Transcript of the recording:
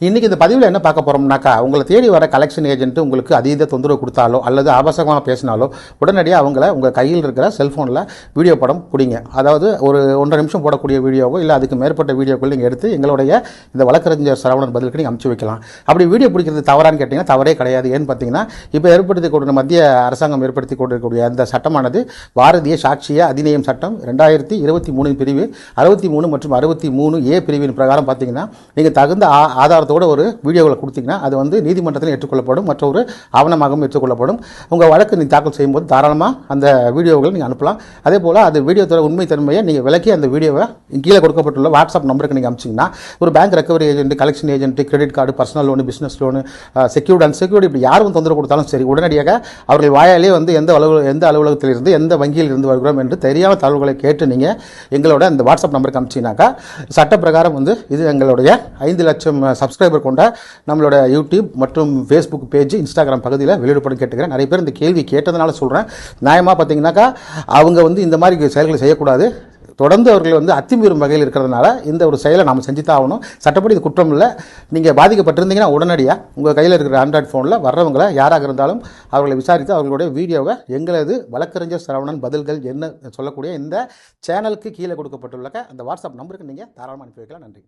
இன்றைக்கி இந்த பதிவில் என்ன பார்க்க போகிறோம்னாக்கா, உங்களை தேடி வர கலெக்ஷன் ஏஜென்ட் உங்களுக்கு அதீத தொந்தரவு கொடுத்தாலோ அல்லது ஆபாசமாக பேசினாலோ உடனடியாக அவங்கள உங்கள் கையில் இருக்கிற செல்ஃபோனில் வீடியோ படம் பிடிங்க. அதாவது ஒரு 1.5 நிமிஷம் போடக்கூடிய வீடியோவோ இல்லை அதுக்கு மேற்பட்ட வீடியோக்கள் நீங்கள் எடுத்து எங்களுடைய இந்த வழக்கறிஞர் சரவணன் பதிலுக்கு நீங்கள் அனுப்பிச்சு வைக்கலாம். அப்படி வீடியோ பிடிக்கிறது தவறான்னு கேட்டிங்கன்னா தவறே கிடையாது. ஏன்னு பார்த்தீங்கன்னா, இப்போ ஏற்படுத்தி கொண்டு மத்திய அரசாங்கம் ஏற்படுத்தி கொண்டிருக்கக்கூடிய அந்த சட்டமானது பாரதிய சாட்சிய அதிநியம் சட்டம் 2023 பிரிவு 63 மற்றும் 63A பிரிவின் பிரகாரம் பார்த்தீங்கன்னா, நீங்கள் தகுந்த ஆதாரத்தோடு ஒரு வீடியோவில் கொடுத்தீங்கன்னா அது வந்து நீதிமன்றத்தில் ஏற்றுக்கொள்ளப்படும், மற்றொரு ஆவணமாகவும் ஏற்றுக்கொள்ளப்படும். உங்கள் வழக்கு நீங்கள் தாக்கல் செய்யும்போது தாராளமாக அந்த வீடியோவில் நீங்கள் அனுப்பலாம். அதே போல் அது வீடியோ உண்மை தன்மையை நீங்கள் விளக்கி அந்த வீடியோவை கீழே கொடுக்கப்பட்டுள்ள வாட்ஸ்அப் நம்பருக்கு நீங்கள் அனுப்பிச்சிங்கன்னா, ஒரு bank recovery agent, collection agent, credit card, personal loan, business loan, secured unsecured, இப்படி யாரும் தொந்தரவு கொடுத்தாலும் சரி, உடனடியாக அவர்கள் வாயாலே வந்து எந்த அலுவலகத்திலிருந்து எந்த வங்கியில் இருந்து வருகிறோம் என்று தெரியாத தகவல்களை கேட்டு நீங்கள் எங்களோட அந்த வாட்ஸ்அப் நம்பருக்கு அனுப்பிச்சிங்கனாக்கா சட்ட பிரகாரம் வந்து இது எங்களுடைய 5 லட்சம் சப்ஸ்கிரைபர் கொண்ட நம்மளோட யூடியூப் மற்றும் ஃபேஸ்புக் பேஜ், இன்ஸ்டாகிராம் பகுதியில் வெளியிடப்படும் கேட்டுக்கிறேன். நிறைய பேர் இந்த கேள்வி கேட்டதுனால சொல்கிறேன். நியாயமாக பார்த்தீங்கன்னாக்கா அவங்க வந்து இந்த மாதிரி செயல்களை செய்யக்கூடாது. தொடர்ந்து அவர்கள் வந்து அத்துமீறும் வகையில் இருக்கிறதுனால இந்த ஒரு செயலை நாம் செஞ்சு தான் ஆகணும். சட்டப்படி இது குற்றம் இல்லை. நீங்கள் பாதிக்கப்பட்டிருந்தீங்கன்னா உடனடியாக உங்கள் கையில் இருக்கிற ஆண்ட்ராய்ட் ஃபோனில் வர்றவங்களை யாராக இருந்தாலும் அவர்களை விசாரித்து அவர்களுடைய வீடியோவை எங்களது வழக்கறிஞர் சரவணன் பதில்கள் என்ன சொல்லக்கூடிய இந்த சேனலுக்கு கீழே கொடுக்கப்பட்டுள்ள அந்த வாட்ஸ்அப் நம்பருக்கு நீங்கள் தாராளமாக அனுப்பி வைக்கலாம். நன்றி.